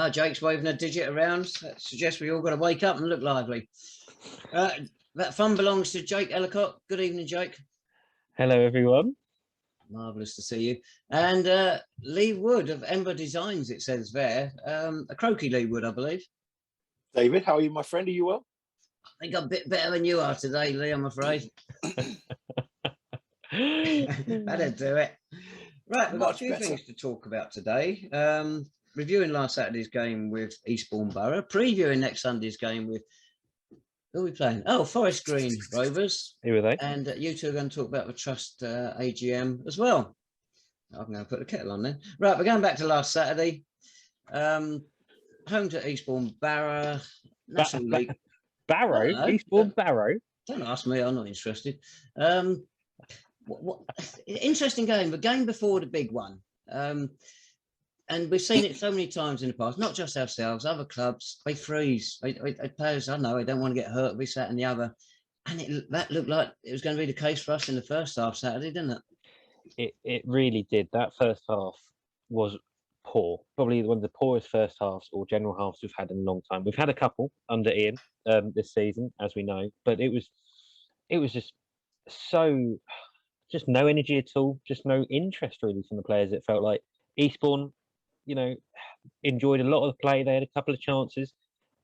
Jake's waving a digit around. That suggests we all got to wake up and look lively. That fun belongs to Jake Ellacott. Good evening, Jake. Hello, everyone. Marvellous to see you. And Lee Wood of Ember Designs, it says there. A croaky Lee Wood, I believe. David, how are you, my friend? Are you well? I think I'm a bit better than you are today, Lee, I'm afraid. That'll do it. Right, we've got a few things to talk about today. Reviewing last Saturday's game with Eastbourne Borough, previewing next Sunday's game with, who are we playing? Oh, Forest Green Rovers. Who are they? And you two are going to talk about the Trust AGM as well. I'm going to put the kettle on then. Right, we're going back to last Saturday. Home to Eastbourne Borough. National League. Barrow? Eastbourne Borough? Don't ask me, I'm not interested. Interesting game, the game before the big one. And we've seen it so many times in the past, not just ourselves, other clubs, they freeze. Players, I know, they don't want to get hurt, this, that and the other. And that looked like it was going to be the case for us in the first half Saturday, didn't it? It really did. That first half was poor. Probably one of the poorest first halves or general halves we've had in a long time. We've had a couple under Ian this season, as we know, but it was just just no energy at all, just no interest really from the players. It felt like Eastbourne, enjoyed a lot of the play. They had a couple of chances.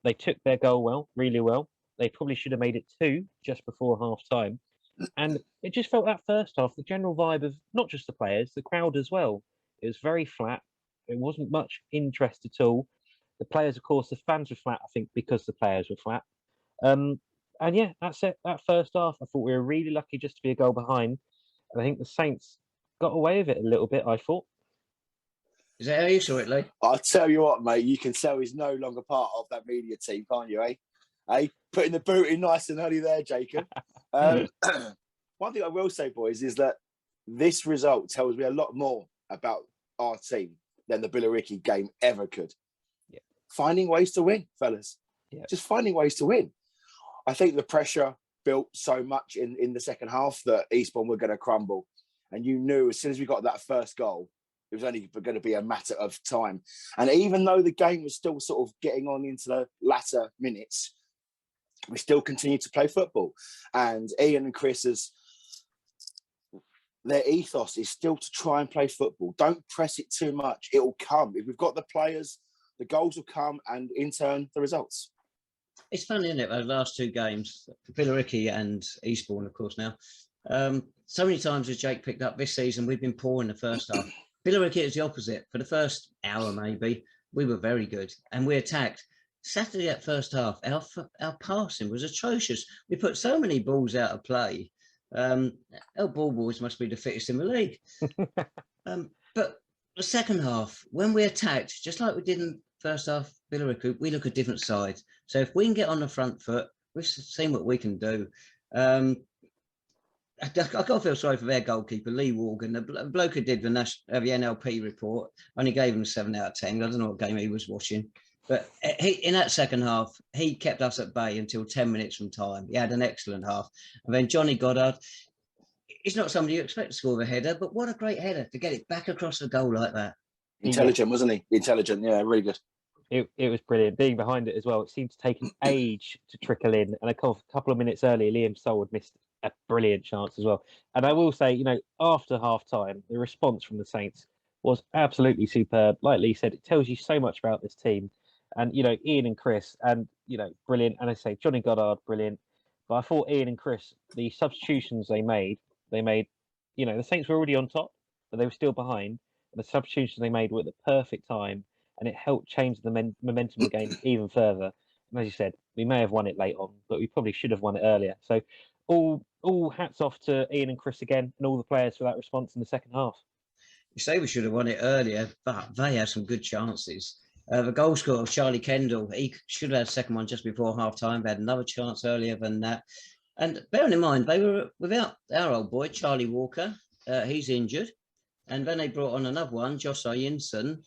They took their goal well, really well. They probably should have made it 2 just before half time. And it just felt that first half, the general vibe of not just the players, the crowd as well. It was very flat. There wasn't much interest at all. The players, of course, the fans were flat, I think, because the players were flat. And yeah, that's it. That first half, I thought we were really lucky just to be a goal behind. And I think the Saints got away with it a little bit, I thought. Is that how you saw it, Lee? I'll tell you what, mate, you can tell he's no longer part of that media team, can't you, eh? Putting the boot in nice and early there, Jacob. One thing I will say, boys, is that this result tells me a lot more about our team than the Billericay game ever could. Yeah. Finding ways to win, fellas. Yeah. Just finding ways to win. I think the pressure built so much in the second half that Eastbourne were going to crumble. And you knew as soon as we got that first goal, it was only going to be a matter of time. And even though the game was still sort of getting on into the latter minutes, we still continued to play football. And Ian and Chris's, their ethos is still to try and play football. Don't press it too much. It will come. If we've got the players, the goals will come, and in turn, the results. It's funny, isn't it? Those last 2 games, Billericay and Eastbourne, of course, now. So many times as Jake picked up this season, we've been poor in the first half. Billericay is the opposite. For the first hour, maybe, we were very good and we attacked. Saturday at first half, our passing was atrocious. We put so many balls out of play. Our ball boys must be the fittest in the league. But the second half, when we attacked, just like we did in the first half, Billericay, we look a different side. So if we can get on the front foot, we've seen what we can do. I can't feel sorry for their goalkeeper, Lee Morgan. The bloke who did the NLP report only gave him a 7 out of 10. I don't know what game he was watching. But in that second half, he kept us at bay until 10 minutes from time. He had an excellent half. And then Johnny Goddard, he's not somebody you expect to score a header, but what a great header to get it back across the goal like that. Intelligent, wasn't he? Intelligent, yeah, really good. It was brilliant. Being behind it as well, it seemed to take an age to trickle in. And a couple of minutes earlier, Liam Solwood missed a brilliant chance as well. And I will say, after half-time, the response from the Saints was absolutely superb. Like Lee said, it tells you so much about this team. And, Ian and Chris, and, brilliant. And I say Johnny Goddard, brilliant. But I thought Ian and Chris, the substitutions they made, the Saints were already on top, but they were still behind. And the substitutions they made were at the perfect time. And it helped change the momentum of the game even further. And as you said, we may have won it late on, but we probably should have won it earlier. So all hats off to Ian and Chris again and all the players for that response in the second half. You say we should have won it earlier, but they had some good chances. The goal scorer of Charlie Kendall, he should have had a second one just before half-time. They had another chance earlier than that. And bearing in mind, they were without our old boy, Charlie Walker. He's injured. And then they brought on another one, Josh Ayinson.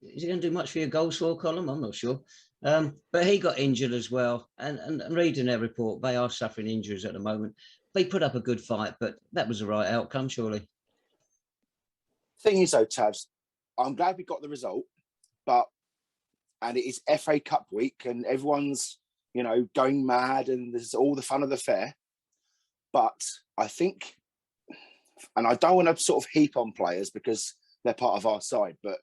Is he going to do much for your goal score column? I'm not sure. But he got injured as well. And reading their report, they are suffering injuries at the moment. They put up a good fight, but that was the right outcome, surely. Thing is, though, Tabs, I'm glad we got the result, but and it is FA Cup week, and everyone's, you know, going mad, and there's all the fun of the fair. But I think, and I don't want to sort of heap on players because they're part of our side, but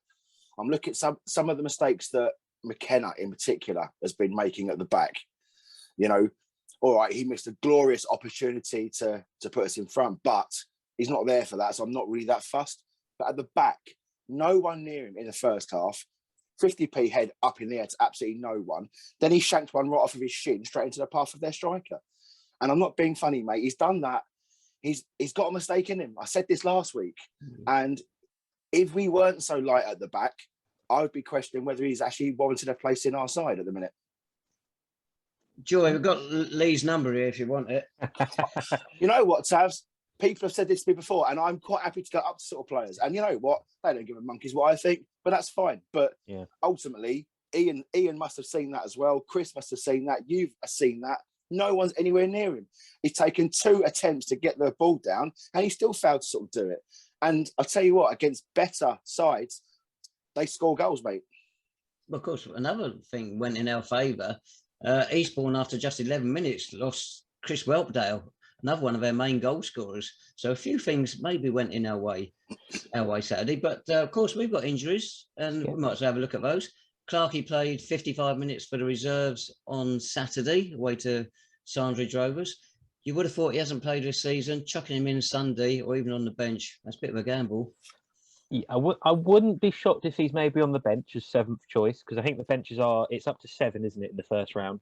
I'm looking at some of the mistakes that McKenna in particular has been making at the back. You know, all right, he missed a glorious opportunity to put us in front, but he's not there for that, so I'm not really that fussed. But at the back, no one near him in the first half. 50p head up in the air to absolutely no one. Then he shanked one right off of his shin straight into the path of their striker. And I'm not being funny, mate. He's done that. He's got a mistake in him. I said this last week. And if we weren't so light at the back, I would be questioning whether he's actually warranted a place in our side at the minute. Joy, we've got Lee's number here if you want it. You know what, Tavs? People have said this to me before, and I'm quite happy to go up to sort of players. And you know what? They don't give a monkey's what I think, but that's fine. But ultimately, Ian must have seen that as well. Chris must have seen that. You've seen that. No one's anywhere near him. He's taken 2 attempts to get the ball down, and he still failed to sort of do it. And I'll tell you what, against better sides, they score goals, mate. Well, of course, another thing went in our favour. Eastbourne, after just 11 minutes, lost Chris Whelpdale, another one of our main goal scorers. So a few things maybe went in our way Saturday. But of course, we've got injuries, and we might as well have a look at those. Clarkey played 55 minutes for the reserves on Saturday, away to Sandridge Rovers. You would have thought he hasn't played this season. Chucking him in Sunday or even on the bench, that's a bit of a gamble. Yeah, I wouldn't be shocked if he's maybe on the bench as 7th choice, because I think the benches it's up to 7, isn't it, in the first round?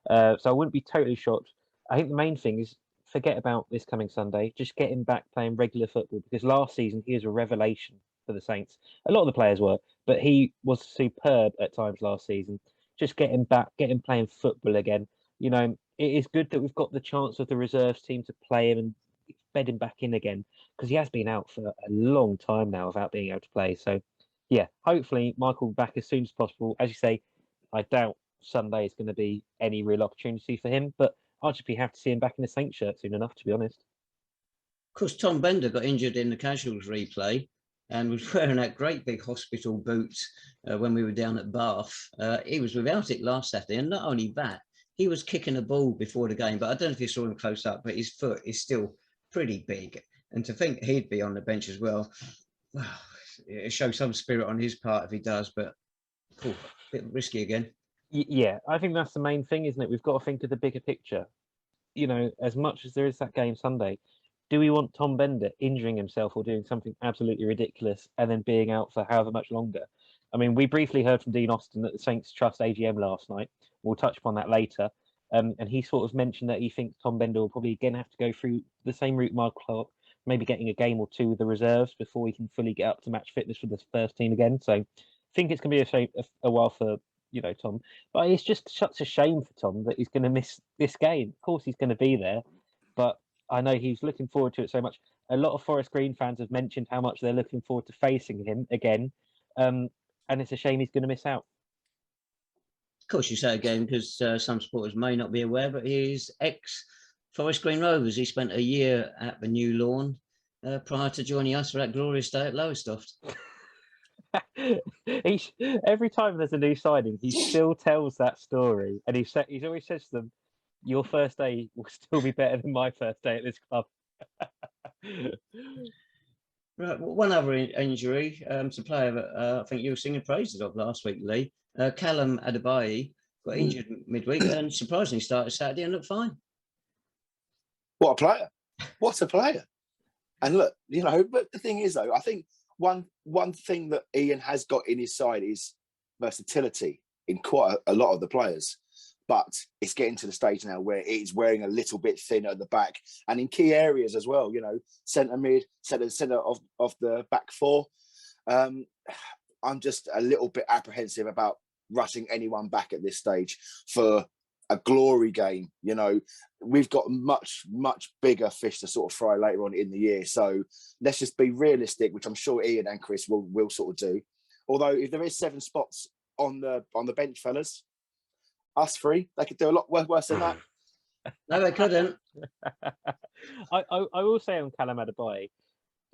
So I wouldn't be totally shocked. I think the main thing is forget about this coming Sunday. Just get him back playing regular football, because last season he was a revelation for the Saints. A lot of the players were, but he was superb at times last season. Just get him back, get him playing football again. You know, it is good that we've got the chance of the reserves team to play him and bed him back in again, because he has been out for a long time now without being able to play. So, yeah, hopefully Michael will be back as soon as possible. As you say, I doubt Sunday is going to be any real opportunity for him, but I'll just be happy to see him back in the Saints shirt soon enough, to be honest. Of course, Tom Bender got injured in the casuals replay and was wearing that great big hospital boot when we were down at Bath. He was without it last Saturday, and not only that, he was kicking a ball before the game, but I don't know if you saw him close up, but his foot is still pretty big. And to think he'd be on the bench as well, it shows some spirit on his part if he does, but a bit risky again. Yeah, I think that's the main thing, isn't it? We've got to think of the bigger picture. You know, as much as there is that game Sunday, do we want Tom Bender injuring himself or doing something absolutely ridiculous and then being out for however much longer? I mean, we briefly heard from Dean Austin at the Saints Trust AGM last night. We'll touch upon that later. And he sort of mentioned that he thinks Tom Bender will probably again have to go through the same route Mark Clark, maybe getting a game or two with the reserves before he can fully get up to match fitness for the first team again. So I think it's going to be a while for, you know, Tom. But it's just such a shame for Tom that he's going to miss this game. Of course, he's going to be there, but I know he's looking forward to it so much. A lot of Forest Green fans have mentioned how much they're looking forward to facing him again. And it's a shame he's going to miss out. Of course, you say again because some supporters may not be aware, but he's ex-Forest Green Rovers. He spent a year at the New Lawn prior to joining us for that glorious day at Lowestoft. Every time there's a new signing, he still tells that story, and he always says to them, "Your first day will still be better than my first day at this club." Right, well, one other injury, it's a player that I think you were singing praises of last week, Lee. Callum Adebayi got injured midweek and surprisingly started Saturday and looked fine. What a player. What a player. And look, you know, but the thing is, though, I think one thing that Ian has got in his side is versatility in quite a lot of the players. But it's getting to the stage now where it's wearing a little bit thinner at the back and in key areas as well, you know, centre mid, centre of the back four. I'm just a little bit apprehensive about rushing anyone back at this stage for a glory game. You know, we've got much bigger fish to sort of fry later on in the year. So let's just be realistic, which I'm sure Ian and Chris will sort of do. Although if there is 7 spots on the bench, fellas, us 3, they could do a lot worse than that. No, they couldn't. I will say on Callum Adebayi,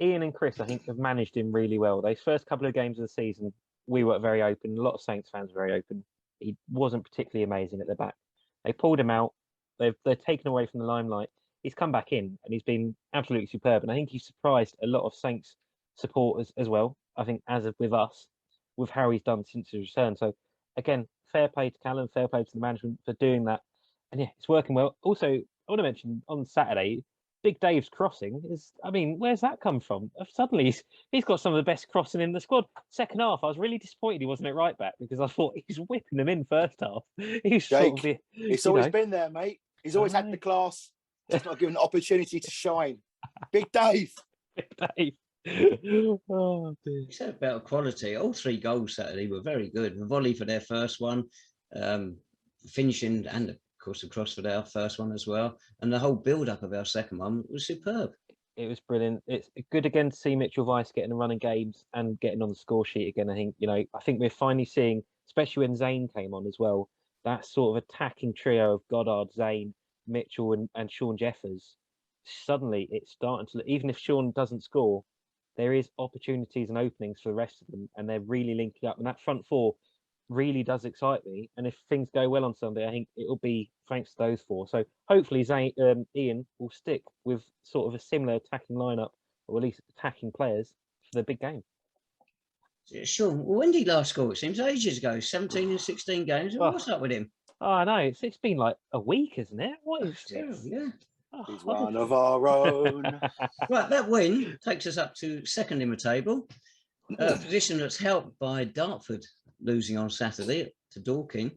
Ian and Chris, I think, have managed him really well. Those first couple of games of the season, we were very open. A lot of Saints fans were very open. he wasn't particularly amazing at the back. They pulled him out. They're taken away from the limelight. He's come back in and he's been absolutely superb. And I think he's surprised a lot of Saints supporters as well. I think with us, with how he's done since his return. So again, fair play to Callum, fair play to the management for doing that. And yeah, it's working well. Also, I want to mention on Saturday, Big Dave's crossing where's that come from? Suddenly he's got some of the best crossing in the squad. Second half, I was really disappointed he wasn't at right back because I thought he was whipping them in first half. He's Jake, it's always been there, mate. He's always had the class, just not given the opportunity to shine. Big Dave. Big Dave. Oh, dear. He said about quality. All 3 goals Saturday were very good. The volley for their first one, finishing, and of course the cross for their first one as well, and the whole build-up of our second one was superb. It was brilliant. It's good again to see Mitchell Weiss getting a run in games and getting on the score sheet again. I think we're finally seeing, especially when Zane came on as well, that sort of attacking trio of Goddard, Zane, Mitchell, and Sean Jeffers. Suddenly, it's starting to. Even if Sean doesn't score, there is opportunities and openings for the rest of them, and they're really linking up. And that front 4 really does excite me. And if things go well on Sunday, I think it'll be thanks to those 4. So hopefully Ian will stick with sort of a similar attacking lineup, or at least attacking players for the big game. Sure. When did he last score? It seems ages ago. 17 and 16 games. What's up with him? Oh, I know. It's been like a week, isn't it? What is this? Yeah. He's one of our own. Right, that win takes us up to second in the table. A position that's helped by Dartford losing on Saturday to Dorking,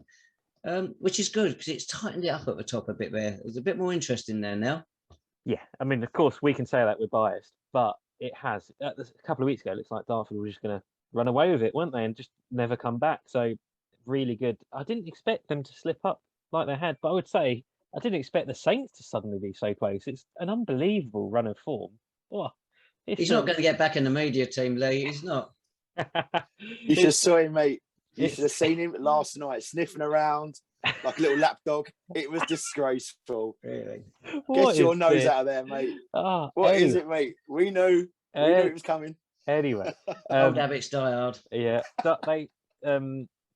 which is good because it's tightened it up at the top a bit there. There's a bit more interest in there now. Yeah, of course, we can say that we're biased, but it has. A couple of weeks ago, it looks like Dartford were just going to run away with it, weren't they, and just never come back. So really good. I didn't expect them to slip up like they had, but I would say I didn't expect the Saints to suddenly be so close. It's an unbelievable run of form. Oh, he's not going to get back in the media team, Lee. He's not. You should have saw him, mate. You should have seen him last night sniffing around like a little lapdog. It was disgraceful. Really? Get your nose out of there, mate. What is it, mate? We knew it was coming. Anyway, old habits die hard. Yeah,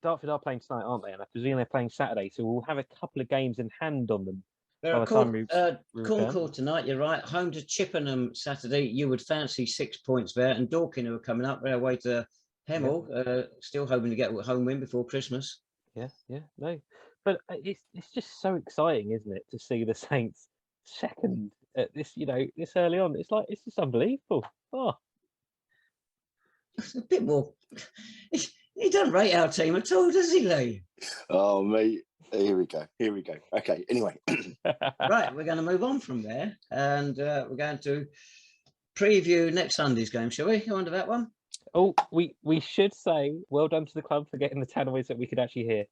Dartford are playing tonight, aren't they? And I presume they're playing Saturday, so we'll have a couple of games in hand on them. Concord tonight, you're right. Home to Chippenham Saturday. You would fancy 6 points there. And Dorking, who are coming up, their way to Hemel, still hoping to get a home win before Christmas. No. But it's just so exciting, isn't it, to see the Saints second at this, this early on. It's just unbelievable. Oh. It's a bit more. He doesn't rate our team at all, does he, Lee? Oh, mate. Here we go. Okay, anyway. Right, we're going to move on from there. And we're going to preview next Sunday's game, shall we? Go on to that one. Oh, we should say well done to the club for getting the tannoys that we could actually hear.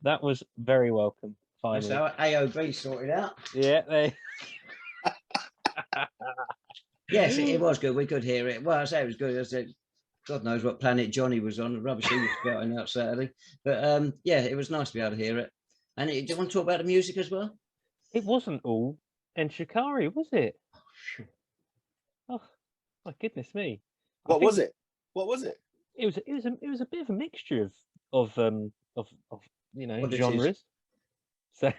That was very welcome. Finally. So AOB sorted out. Yeah, yes, it was good. We could hear it. Well, I say it was good. I said, God knows what planet Johnny was on. The rubbish he was spouting out Saturday. But yeah, it was nice to be able to hear it. And do you want to talk about the music as well? It wasn't all En Shikari, was it? Oh, my goodness me! What was it? It was a bit of a mixture of genres. So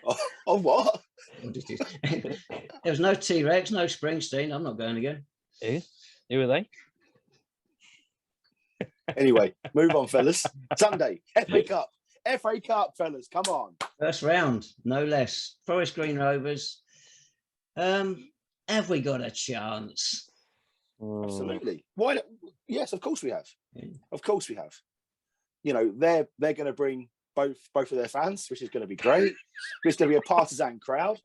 of what? There was no T-Rex, no Springsteen. I'm not going again. Who are they? Anyway, move on, fellas. Sunday, FA Cup, fellas, come on. First round, no less. Forest Green Rovers. Have we got a chance? Absolutely. Why not? Yes, of course we have. Of course we have. They're going to bring both of their fans, which is going to be great. It's going to be a partisan crowd.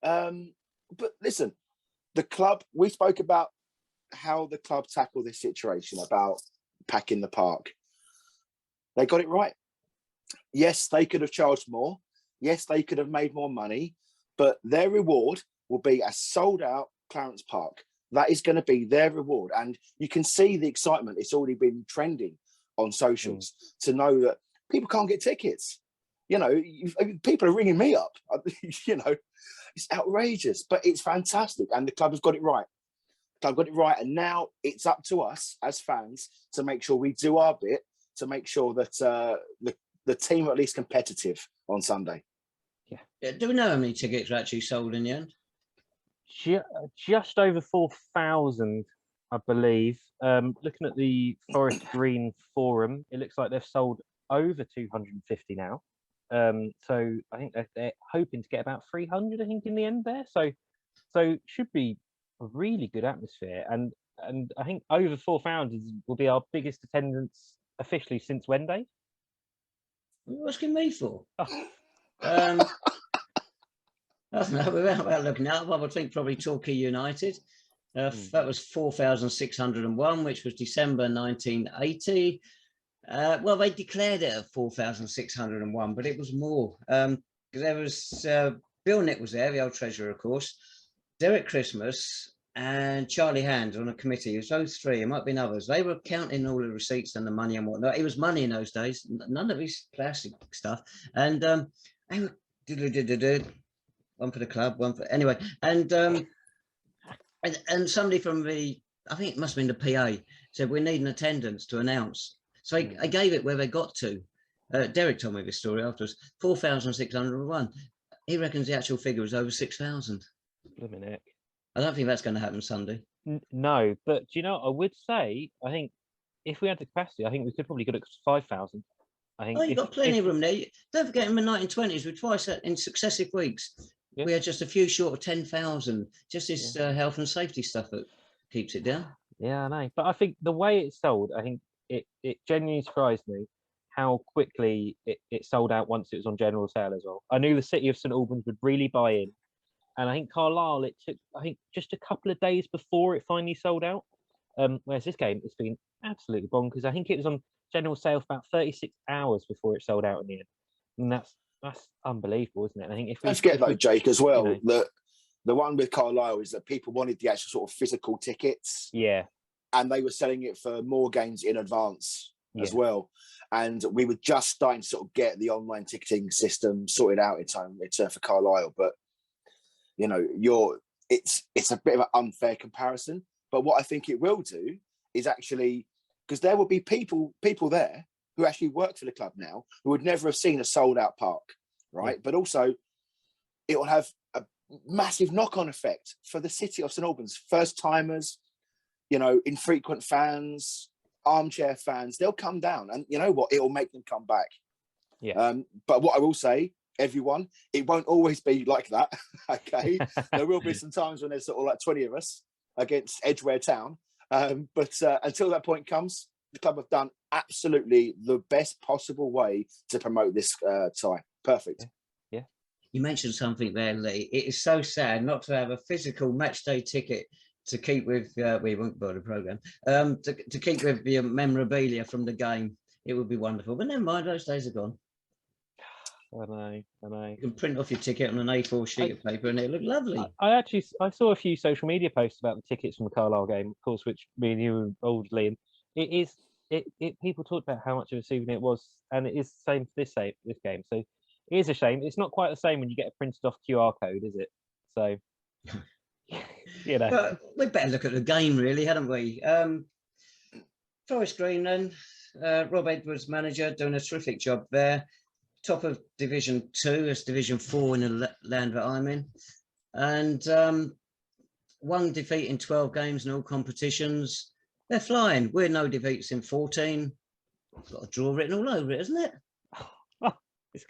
But listen, the club, we spoke about how the club tackled this situation about packing the park. They got it right. Yes, they could have charged more. Yes, they could have made more money, but their reward will be a sold out Clarence Park. That is going to be their reward. And you can see the excitement. It's already been trending on socials to know that people can't get tickets. People are ringing me up. It's outrageous, but it's fantastic. And the club has got it right. I've got it right, and now it's up to us as fans to make sure we do our bit to make sure that the team are at least competitive on Sunday. Yeah, do we know how many tickets were actually sold in the end? Just over 4,000, I believe. Looking at the Forest Green forum, it looks like they've sold over 250 now. So I think they're hoping to get about 300, I think, in the end there. So should be a really good atmosphere. And I think over 4,000 will be our biggest attendance officially since when, Dave? What are you asking me for? Oh. I don't know, without looking up, I would think probably Torquay United. That was 4,601, which was December 1980. Well, they declared it at 4,601, but it was more. Because there was Bill Nick was there, the old treasurer, of course, Derek Christmas and Charlie Hand on a committee. It was those three, it might have been others. They were counting all the receipts and the money and whatnot. It was money in those days, none of this plastic stuff. And they were one for the club, one for anyway. And somebody from the, I think it must have been the PA, said we need an attendance to announce. So I gave it where they got to. Derek told me this story afterwards. 4,601. He reckons the actual figure was over 6,000. I don't think that's going to happen Sunday. No, but do you know, I would say, I think if we had the capacity, I think we could probably get it to 5,000. I think. Oh, you've got plenty of room there. Don't forget, in the 1920s, with twice in successive weeks, we had just a few short of 10,000. Just this health and safety stuff that keeps it down. Yeah, I know. But I think the way it's sold, I think it genuinely surprised me how quickly it sold out once it was on general sale as well. I knew the city of St Albans would really buy in. And I think Carlisle, it took, I think, just a couple of days before it finally sold out. Whereas this game, it's been absolutely bonkers. I think it was on general sale for about 36 hours before it sold out in the end. And that's unbelievable, isn't it? I think if we don't forget though, Jake, as well, you know, the one with Carlisle is that people wanted the actual sort of physical tickets. Yeah. And they were selling it for more games in advance as well. And we were just starting to sort of get the online ticketing system sorted out in time for Carlisle. But you know, it's a bit of an unfair comparison. But what I think it will do is actually, because there will be people there who actually work for the club now who would never have seen a sold out park, right? But also it will have a massive knock-on effect for the city of St Albans. First timers, you know, infrequent fans, armchair fans, they'll come down, and you know what? It will make them come back. Yeah. But what I will say, everyone, it won't always be like that. Okay, there will be some times when there's sort of like 20 of us against Edgware Town. But until that point comes, the club have done absolutely the best possible way to promote this tie. Perfect. Yeah. You mentioned something there, Lee. It is so sad not to have a physical match day ticket to keep with, we won't build a programme, to keep with the memorabilia from the game. It would be wonderful. But never mind, those days are gone. I know. You can print off your ticket on an A4 sheet of paper and it look lovely. I saw a few social media posts about the tickets from the Carlisle game, of course, which me and you were involved in. People talked about how much of a souvenir it was, and it is the same for this game. So it is a shame. It's not quite the same when you get a printed off QR code, is it? So you know. But we'd better look at the game, really, hadn't we? Forest Green then, Rob Edwards manager, doing a terrific job there. Top of Division 2, as Division 4 in the land that I'm in. And one defeat in 12 games in all competitions. They're flying. We're no defeats in 14. It's got a draw written all over it, isn't it? It's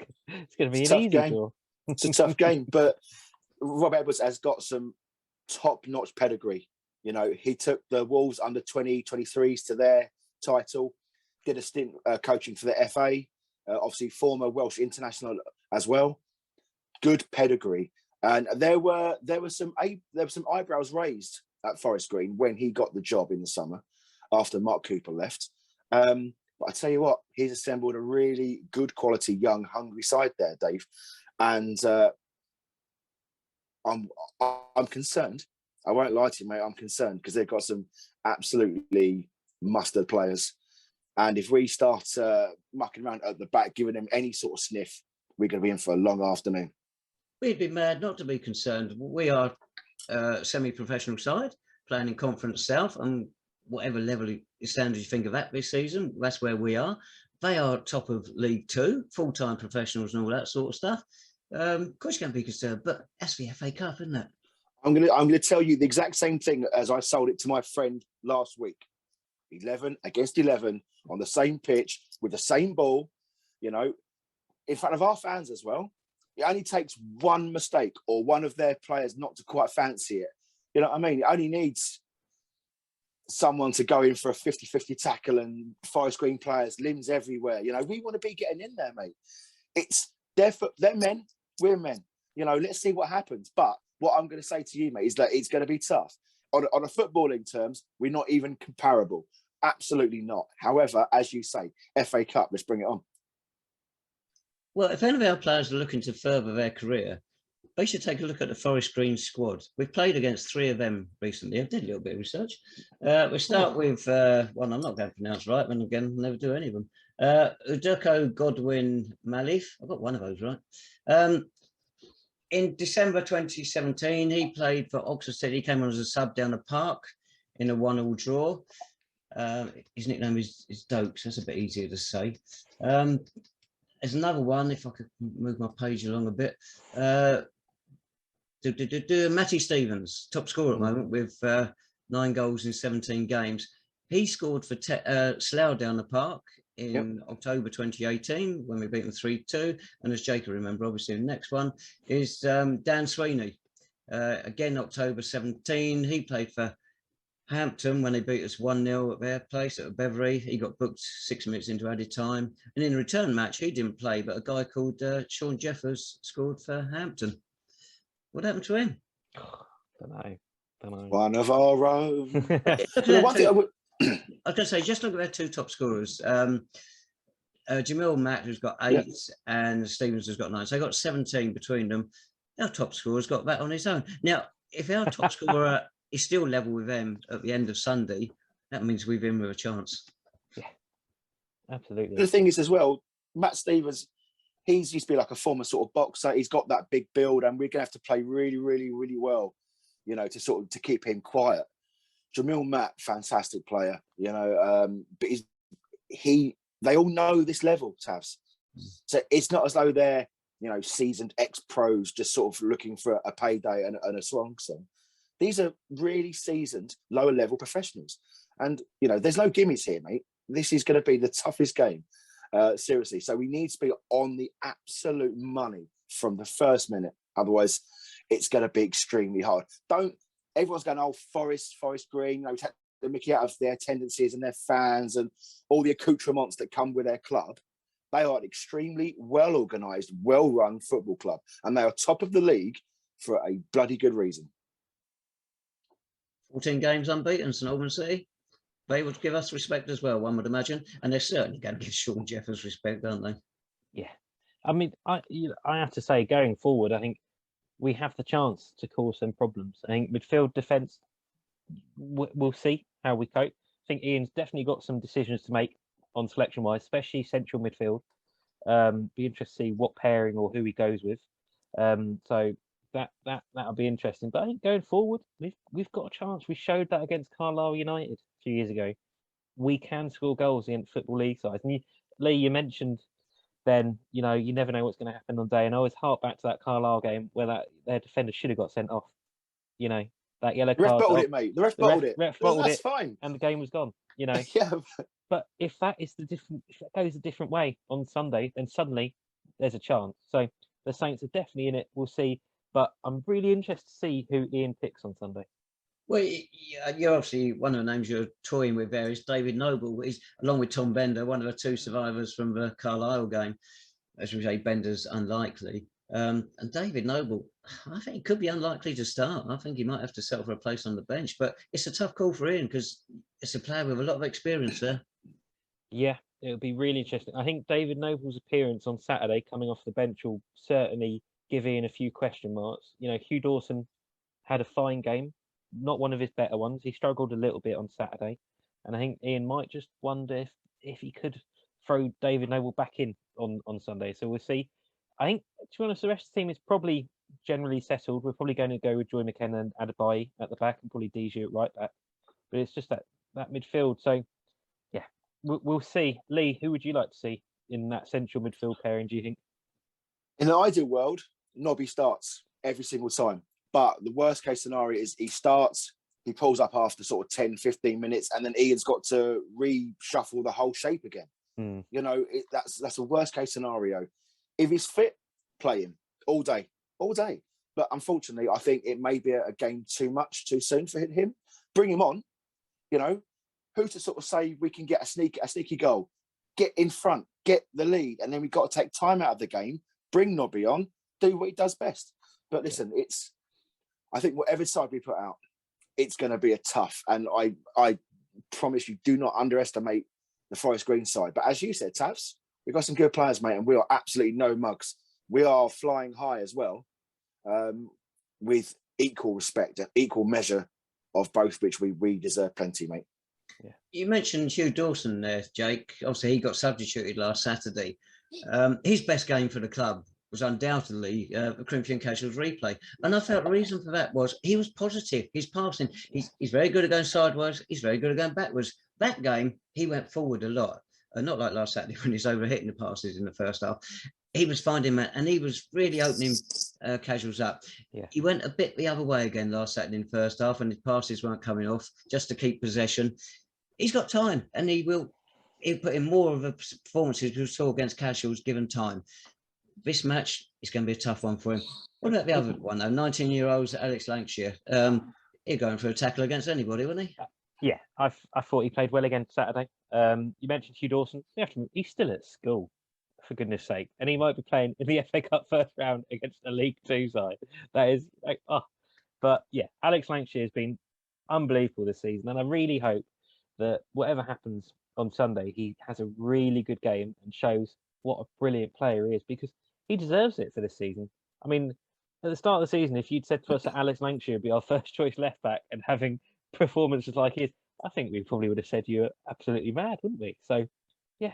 going to be an easy game. draw. It's a tough game, but Rob Edwards has got some top-notch pedigree. You know, he took the Wolves under 23s to their title, did a stint coaching for the FA. Obviously former Welsh international as well. Good pedigree, and there were some eyebrows raised at Forest Green when he got the job in the summer after Mark Cooper left. But I tell you what, he's assembled a really good quality, young, hungry side there, Dave. And I'm concerned. I won't lie to you, mate. I'm concerned because they've got some absolutely mustard players. And if we start mucking around at the back, giving them any sort of sniff, we're going to be in for a long afternoon. We'd be mad not to be concerned. We are a semi-professional side playing in Conference South, and whatever level standard you think of that this season, that's where we are. they are top of League Two, full-time professionals and all that sort of stuff. Of course, you can be concerned, but that's the FA Cup, isn't it? I'm gonna tell you the exact same thing as I sold it to my friend last week. 11 against 11 on the same pitch with the same ball, you know, in front of our fans as well. It only takes one mistake or one of their players not to quite fancy it. You know what I mean? It only needs someone to go in for a 50-50 tackle and Forest Green players, limbs everywhere. You know, we want to be getting in there, mate. They're men, we're men. You know, let's see what happens. But what I'm going to say to you, mate, is that it's going to be tough. On a footballing terms, we're not even comparable. Absolutely not. However, as you say, FA Cup, let's bring it on. Well, if any of our players are looking to further their career, they should take a look at the Forest Green squad. We've played against 3 of them recently. I did a little bit of research. We start with one I'm not going to pronounce right, but again, I'll never do any of them. Uduko Godwin Malif. I got one of those right. In December 2017, he played for Oxford City. He came on as a sub down the park in a 1-1 draw. His nickname is Dokes. That's a bit easier to say. There's another one, if I could move my page along a bit. Matty Stevens, top scorer at the moment with 9 goals in 17 games. He scored for Slough down the park in October 2018 when we beat them 3-2. And as Jake will remember, obviously the next one is Dan Sweeney. Again, October 17, he played for Hampton when they beat us 1-0 at their place at Beverley. He got booked 6 minutes into added time. And in a return match, he didn't play, but a guy called Sean Jeffers scored for Hampton. What happened to him? Don't know. One of our own. I was going to say, just look at their 2 top scorers. Jamil Matt, who's got 8, and Stevens has got 9. So they got 17 between them. Our top scorer's got that on his own. Now, if our top scorer is still level with them at the end of Sunday, that means we've in with a chance. Yeah, absolutely. The thing is as well, Matt Stevens, he's used to be like a former sort of boxer. He's got that big build, and we're going to have to play really, really, really well, you know, to keep him quiet. Jamil Matt, fantastic player, you know, but they all know this level, Tavs. So it's not as though they're, you know, seasoned ex-pros just sort of looking for a payday and a swan song. These are really seasoned, lower level professionals. And, you know, there's no gimmies here, mate. This is going to be the toughest game, seriously. So we need to be on the absolute money from the first minute. Otherwise, it's going to be extremely hard. Everyone's going, oh, Forest Green, you know, take the mickey out of their tendencies and their fans and all the accoutrements that come with their club. They are an extremely well-organised, well-run football club. And they are top of the league for a bloody good reason. 14 games unbeaten, St Albans City. They would give us respect as well, one would imagine. And they're certainly going to give Sean Jeffers respect, aren't they? Yeah. I mean, I have to say, going forward, I think we have the chance to cause some problems. I think midfield defence, we'll see how we cope. I think Ian's definitely got some decisions to make on selection-wise, especially central midfield. Be interested to see what pairing or who he goes with. So that'll be interesting. But I think going forward, we've got a chance. We showed that against Carlisle United a few years ago. We can score goals against Football League sides. And Lee, you mentioned then, you know, you never know what's going to happen on the day. And I always hark back to that Carlisle game where their defender should have got sent off. You know, that yellow card. The ref bottled it, mate. The ref bottled it. That's fine. And the game was gone, you know. Yeah. But if that goes a different way on Sunday, then suddenly there's a chance. So the Saints are definitely in it. We'll see. But I'm really interested to see who Ian picks on Sunday. Well, you're obviously one of the names you're toying with there is David Noble. He's along with Tom Bender, one of the 2 survivors from the Carlisle game. As we say, Bender's unlikely. And David Noble, I think he could be unlikely to start. I think he might have to settle for a place on the bench. But it's a tough call for Ian because it's a player with a lot of experience there. Yeah, it'll be really interesting. I think David Noble's appearance on Saturday coming off the bench will certainly give Ian a few question marks. You know, Hugh Dawson had a fine game, not one of his better ones. He struggled a little bit on Saturday. And I think Ian might just wonder if he could throw David Noble back in on Sunday. So we'll see. I think, to be honest, the rest of the team is probably generally settled. We're probably going to go with Joy McKenna and Adebayo at the back and probably DG at right back. But it's just that midfield. So, yeah, we'll see. Lee, who would you like to see in that central midfield pairing, do you think? In the ideal world, Nobby starts every single time. But the worst case scenario is he starts, he pulls up after sort of 10, 15 minutes, and then Ian's got to reshuffle the whole shape again. You know, that's a worst case scenario. If he's fit, play him all day. But unfortunately, I think it may be a game too much too soon for him. Bring him on. You know, who to sort of say we can get a sneaky goal, get in front, get the lead, and then we've got to take time out of the game. Bring Nobby on, do what he does best. But listen, I think whatever side we put out, it's going to be a tough. And I promise you, do not underestimate the Forest Green side. But as you said, Tavs, we've got some good players, mate, and we are absolutely no mugs. We are flying high as well, with equal respect, equal measure of both, which we deserve plenty, mate. Yeah. You mentioned Hugh Dawson there, Jake. Obviously, he got substituted last Saturday. His best game for the club was undoubtedly Corinthian Casual's replay. And I felt the reason for that was he was positive. His passing, he's very good at going sideways. He's very good at going backwards. That game, he went forward a lot. Not like last Saturday when he's overhitting the passes in the first half. He was finding that, and he was really opening Casuals up. Yeah. He went a bit the other way again last Saturday in the first half, and his passes weren't coming off just to keep possession. He's got time, and he'll put in more of a performances we saw against Casuals given time. This match is going to be a tough one for him. What about the other one, though? 19-year-old Alex Lancashire. He'd go in for a tackle against anybody, wouldn't he? Yeah, I thought he played well again Saturday. You mentioned Hugh Dawson. He's still at school, for goodness sake. And he might be playing in the FA Cup first round against a League Two side. That is like, oh. But yeah, Alex Lancashire has been unbelievable this season. And I really hope that whatever happens on Sunday, he has a really good game and shows what a brilliant player he is, because he deserves it for this season. I mean, at the start of the season, if you'd said to us that Alex Lancashire would be our first choice left back and having performances like his, I think we probably would have said you're absolutely mad, wouldn't we? So, yeah.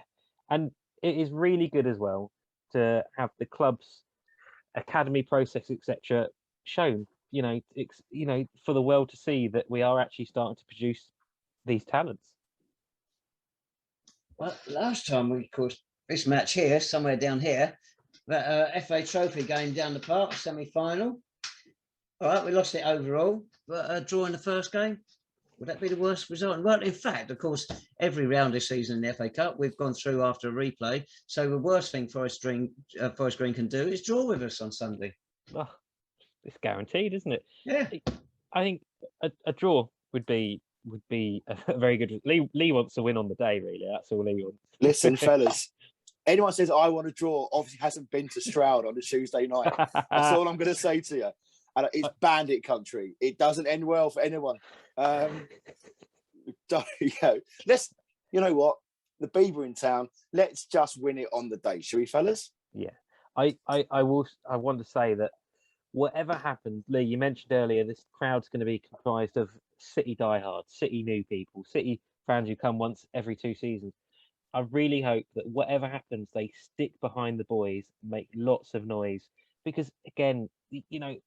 And it is really good as well to have the club's academy process, etc., shown, for the world to see that we are actually starting to produce these talents. Well, last time we caught this match here, somewhere down here, that FA Trophy game down the park, semi-final. All right, we lost it overall, but draw in the first game. Would that be the worst result? Well, in fact, of course, every round this season in the FA Cup, we've gone through after a replay. So the worst thing Forest Green can do is draw with us on Sunday. Oh, it's guaranteed, isn't it? Yeah. I think a draw would be a very good. Lee wants to win on the day, really. That's all Lee wants. Listen, fellas, anyone says I want to draw obviously hasn't been to Stroud on a Tuesday night. That's all I'm going to say to you. And it's bandit country. It doesn't end well for anyone. Let's, you know what? The Beaver in town. Let's just win it on the day, shall we, fellas? Yeah. I want to say that whatever happens, Lee, you mentioned earlier, this crowd's going to be comprised of City diehards, City new people, City fans who come once every 2 seasons. I really hope that whatever happens, they stick behind the boys, make lots of noise, because again,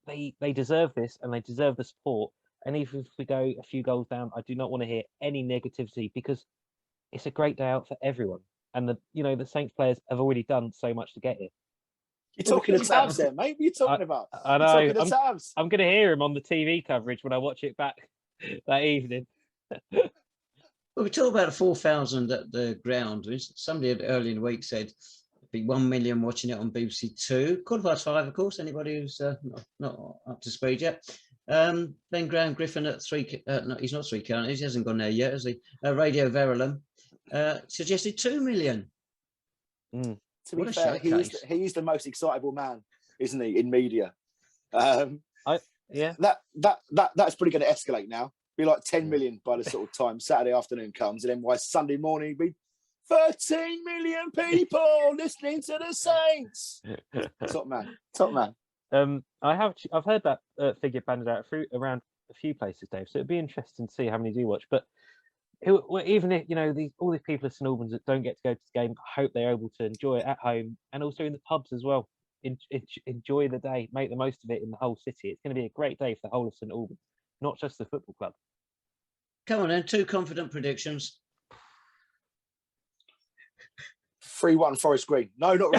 they deserve this and they deserve the support. And even if we go a few goals down, I do not want to hear any negativity, because it's a great day out for everyone. And the Saints players have already done so much to get here. You're talking to Tabs there, mate. What are you talking about? I know. You're talking to Tabs. I'm going to hear him on the TV coverage when I watch it back that evening. Well, we talk about the 4,000 at the ground. Somebody early in the week said it'd be 1 million watching it on BBC Two. 5:15, of course. Anybody who's not up to speed yet. Then Graham Griffin at 3. No, he's not 3 counties. He hasn't gone there yet, has he? Radio Verulam suggested 2 million. To be fair, he's the most excitable man, isn't he, in media? Yeah. That's probably going to escalate now. Be like 10 million by the sort of time Saturday afternoon comes, and then by Sunday morning be 13 million people listening to the Saints. Top man. I've heard that figure banded out around a few places, Dave. So it'd be interesting to see how many do watch. But even if all these people at St Albans that don't get to go to the game, I hope they're able to enjoy it at home and also in the pubs as well. Enjoy the day, make the most of it in the whole city. It's going to be a great day for the whole of St Albans, not just the football club. Come on then, 2 confident predictions. 3-1 Forest Green. No, not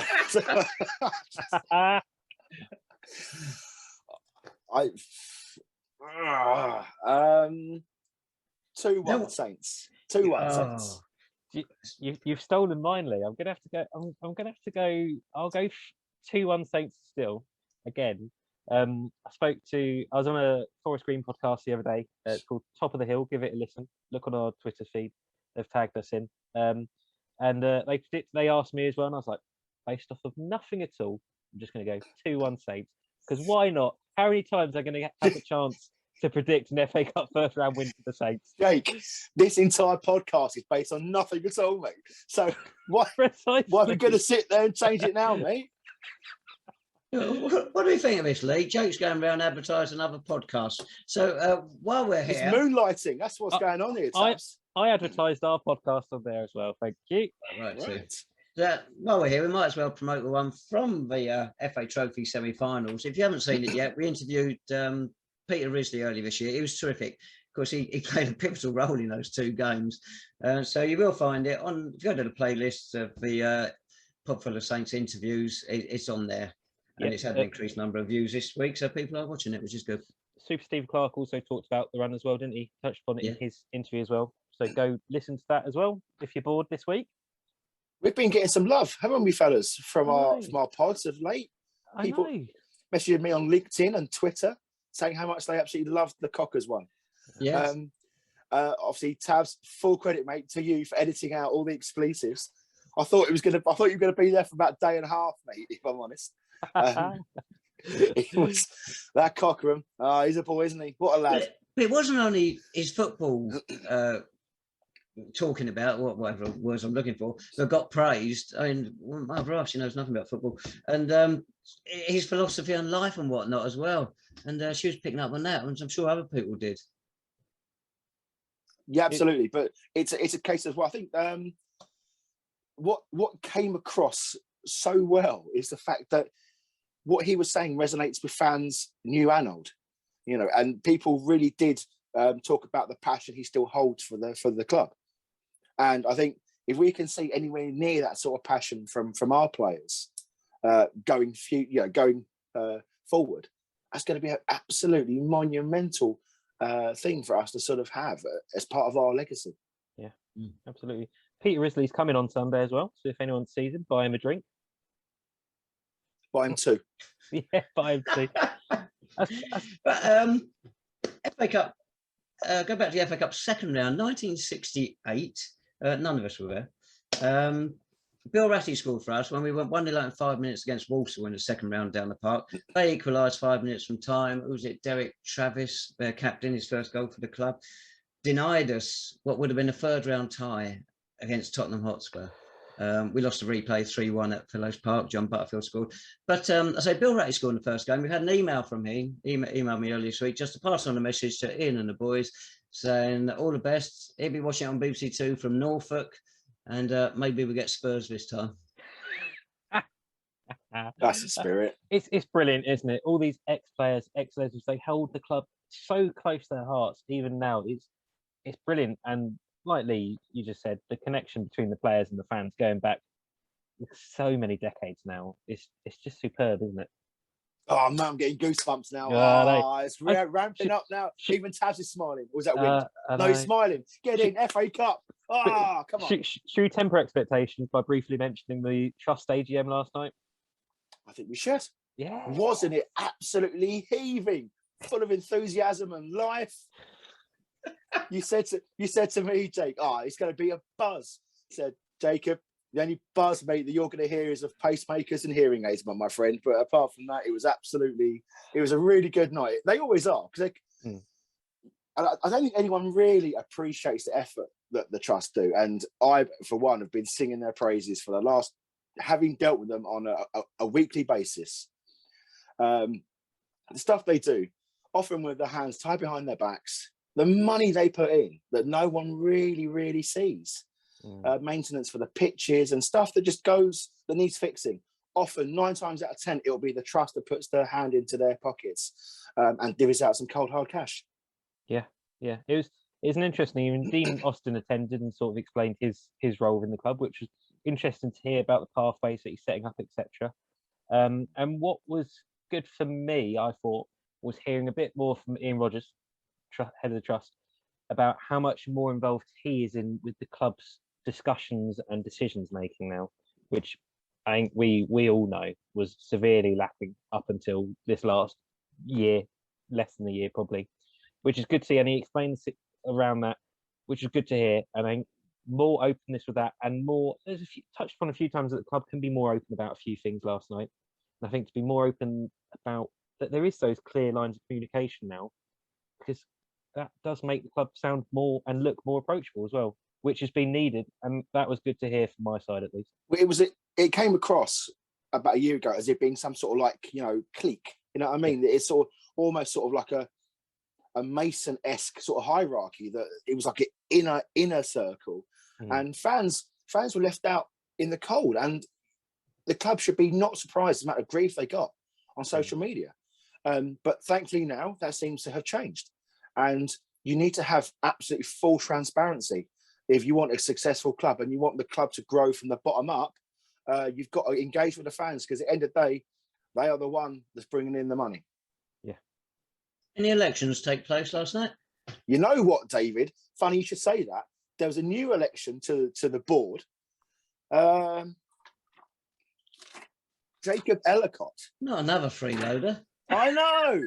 right. I 2-1 Saints. 2-1 Saints. You've stolen mine, Lee. I'm gonna have to go. I'm gonna have to go. I'll go 2-1 Saints still again. I was on a Forest Green podcast the other day. It's called Top of the Hill. Give it a listen. Look on our Twitter feed. They've tagged us in. And they asked me as well, and I was like, based off of nothing at all, I'm just going to go 2-1 Saints. Because why not? How many times are going to have a chance to predict an FA Cup first round win for the Saints? Jake, this entire podcast is based on nothing at all, mate. So why are we going to sit there and change it now, mate? What do you think of this, Lee? Jake's going around advertising other podcasts. So while we're here, it's moonlighting. That's what's going on here. I advertised our podcast on there as well. Thank you. Right. So, while we're here, we might as well promote the one from the FA Trophy semi-finals. If you haven't seen it yet, we interviewed Peter Risley earlier this year. He was terrific. Of course, he played a pivotal role in those two games. So you will find it on. If you go to the playlist of the Podful of Saints interviews, it's on there. And it's had an increased number of views this week, so people are watching it, which is good. Super Steve Clark also talked about the run as well, didn't he? Touched upon it in his interview as well. So go listen to that as well if you're bored this week. We've been getting some love, haven't we, fellas, from our pods of late? People messaging me on LinkedIn and Twitter saying how much they absolutely loved the Cockers one. Yes. Obviously, Tavs, full credit, mate, to you for editing out all the expletives. I thought you were gonna be there for about a day and a half, mate, if I'm honest. It was that Cockerham. He's a boy, isn't he? What a lad. But it wasn't only his football talking about, whatever words I'm looking for, that got praised. I mean, my brother, she knows nothing about football. And his philosophy on life and whatnot as well. And she was picking up on that, and I'm sure other people did. Yeah, absolutely. But it's a case of, well, I think what came across so well is the fact that what he was saying resonates with fans new and old, and people really did talk about the passion he still holds for the club. And I think if we can see anywhere near that sort of passion from our players going forward, that's going to be an absolutely monumental thing for us to sort of have as part of our legacy. Yeah, absolutely. Peter Risley's coming on Sunday as well, so if anyone sees him, buy him a drink. Buy him two. Yeah, buy him two. But FA Cup, go back to the FA Cup second round, 1968. None of us were there. Bill Ratty scored for us when we went 1-0 in 5 minutes against Walsall in the second round down the park. They equalised 5 minutes from time. Who was it? Derek Travis, their captain, his first goal for the club, denied us what would have been a third round tie against Tottenham Hotspur. We lost the replay 3-1 at Fellows Park. John Butterfield scored. But I say Bill Ratty scored in the first game. We had an email from him, emailed me earlier this week, just to pass on a message to Ian and the boys saying all the best. He'll be watching it on BBC Two from Norfolk, and maybe we'll get Spurs this time. That's the spirit. It's brilliant, isn't it? All these ex-players, ex-legends, they hold the club so close to their hearts, even now. It's brilliant. And like Lee, you just said, the connection between the players and the fans going back so many decades now, it's just superb, isn't it? Oh man, I'm getting goosebumps now. It's ramping up now. Even Taz is smiling. Or was that wind? No, he's smiling. Get in, FA Cup. Come on. Should we temper expectations by briefly mentioning the Trust AGM last night? I think we should. Yeah. Wasn't it absolutely heaving, full of enthusiasm and life? You said to me, Jake, it's going to be a buzz. I said, Jacob, the only buzz, mate, that you're going to hear is of pacemakers and hearing aids, my friend. But apart from that, it was a really good night. They always are. And I don't think anyone really appreciates the effort that the Trust do. And I, for one, have been singing their praises for the last, having dealt with them on a weekly basis. The stuff they do, often with their hands tied behind their backs, the money they put in that no one really, really sees. Maintenance for the pitches and stuff that needs fixing. Often 9 times out of 10, it'll be the Trust that puts their hand into their pockets and divvies out some cold hard cash. Yeah. It was an interesting. Even Dean Austin attended and sort of explained his role in the club, which was interesting to hear about the pathways that he's setting up, etc. And what was good for me, I thought, was hearing a bit more from Ian Rogers, head of the trust, about how much more involved he is in with the club's discussions and decisions making now, which I think we all know was severely lacking up until this last year, less than a year probably, which is good to see. And he explains it around that, which is good to hear. And I think more openness with that, and more, there's touched upon a few times that the club can be more open about a few things last night. And I think to be more open about that, there is those clear lines of communication now, because that does make the club sound more and look more approachable as well, which has been needed. And that was good to hear from my side, at least. It came across about a year ago as it being some sort of like, clique. You know what I mean? It's almost sort of like a Mason-esque sort of hierarchy, that it was like an inner circle. And fans were left out in the cold. And the club should be not surprised at the amount of grief they got on social media. But thankfully now that seems to have changed. And you need to have absolutely full transparency. If you want a successful club and you want the club to grow from the bottom up, you've got to engage with the fans, because at the end of the day, they are the one that's bringing in the money. Yeah. Any elections take place last night? You know what, David? Funny you should say that. There was a new election to the board. Jacob Ellacott. Not another freeloader. I know.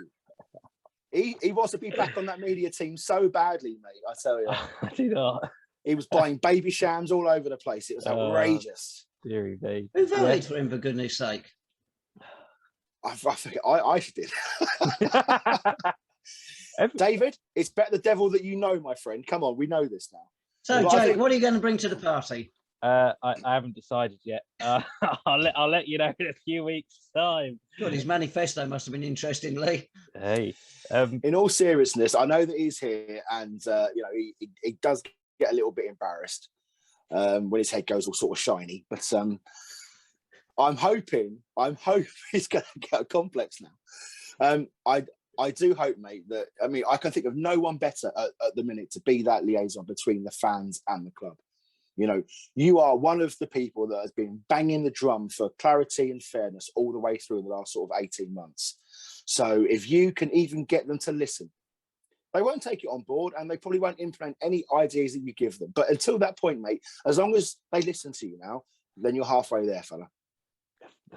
He wants to be back on that media team so badly, mate. I tell you. I do not. He was buying baby shams all over the place. It was outrageous. Deary me. Who voted for him, for goodness sake? I think I did. David, it's better the devil that you know, my friend. Come on, we know this now. So, Jake, what are you going to bring to the party? I haven't decided yet. I'll let you know in a few weeks' time. God, his manifesto must have been interesting, Lee. Hey, in all seriousness, I know that he's here, and he does get a little bit embarrassed when his head goes all sort of shiny. But I'm hoping he's going to get a complex now. I do hope, mate, that I can think of no one better at the minute to be that liaison between the fans and the club. You are one of the people that has been banging the drum for clarity and fairness all the way through the last sort of 18 months. So if you can even get them to listen, they won't take it on board, and they probably won't implement any ideas that you give them. But until that point, mate, as long as they listen to you now, then you're halfway there, fella.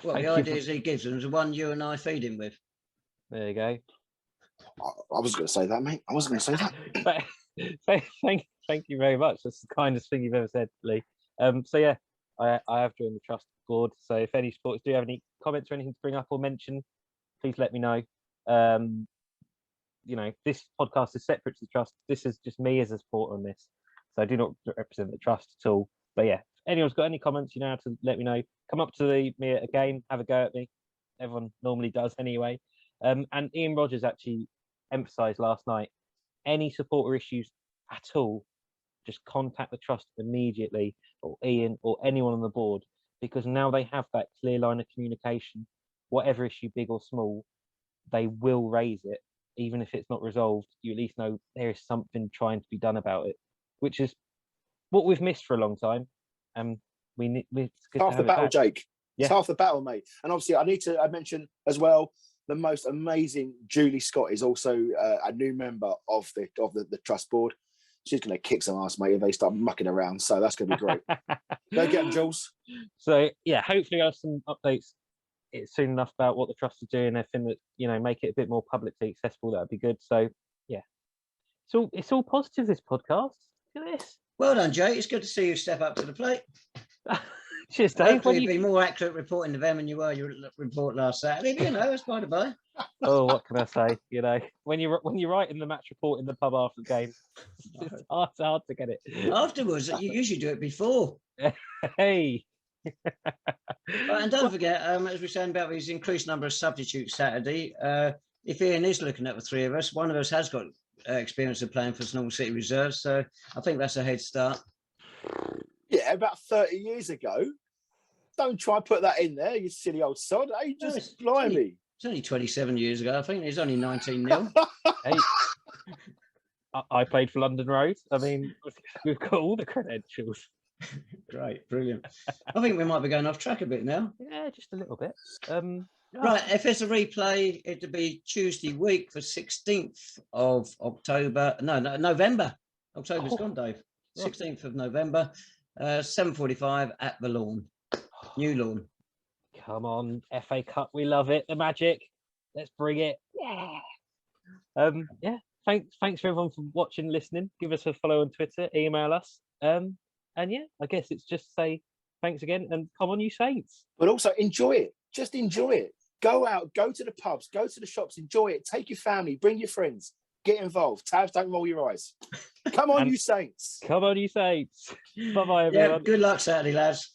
Well, the ideas he gives them is the one you and I feed him with. There you go. I was going to say that, mate. I wasn't going to say that. Thank you very much. That's the kindest thing you've ever said, Lee. So yeah, I have joined the trust board. So if any supporters do have any comments or anything to bring up or mention, please let me know. This podcast is separate to the trust. This is just me as a supporter on this. So I do not represent the trust at all. But yeah, if anyone's got any comments, you know how to let me know. Come up to me at a game, have a go at me. Everyone normally does anyway. And Ian Rogers actually emphasised last night, any supporter issues at all, just contact the trust immediately, or Ian, or anyone on the board, because now they have that clear line of communication. Whatever issue, big or small, they will raise it. Even if it's not resolved, you at least know there is something trying to be done about it, which is what we've missed for a long time. It's good half to have the battle, back. Jake. Yeah. It's half the battle, mate. And obviously, I need to mention as well, the most amazing Julie Scott is also a new member of the trust board. She's going to kick some ass, mate, if they start mucking around. So that's going to be great. Go get them, Jules. So yeah, hopefully I'll have some updates soon enough about what the trust is doing. I think that make it a bit more publicly accessible. That'd be good. So yeah, it's all positive, this podcast. Look at this. Well done, Jake. It's good to see you step up to the plate. Cheers, Dave. Hopefully you'll be more accurate reporting to them than you were your report last Saturday. But, that's by the by. Oh, what can I say? When you're writing the match report in the pub after the game, it's hard to get it. Afterwards, you usually do it before. Hey. And don't forget, as we were saying about his increased number of substitutes Saturday, if Ian is looking at the three of us, one of us has got experience of playing for St Albans City Reserves, so I think that's a head start. Yeah, about 30 years ago. Don't try and put that in there, you silly old sod. Hey, just blimey. It's only 27 years ago. I think he's only 19-0. Hey, I played for London Road. I mean, we've got all the credentials. Great, brilliant. I think we might be going off track a bit now. Yeah, just a little bit. Right, if it's a replay, it'll be Tuesday week for 16th of October. No, November. October's gone, Dave. 16th of November, 7:45 at the lawn, new lawn. Come on, FA Cup, we love it. The magic. Let's bring it. Yeah. Yeah. Thanks for everyone for watching, listening. Give us a follow on Twitter, email us. And yeah, I guess it's just say thanks again and come on, you Saints. But also enjoy it. Just enjoy it. Go out, go to the pubs, go to the shops, enjoy it. Take your family, bring your friends, get involved. Tabs, don't roll your eyes. Come on, you Saints. Come on, you Saints. Bye-bye, everyone. Yeah, good luck Saturday, lads.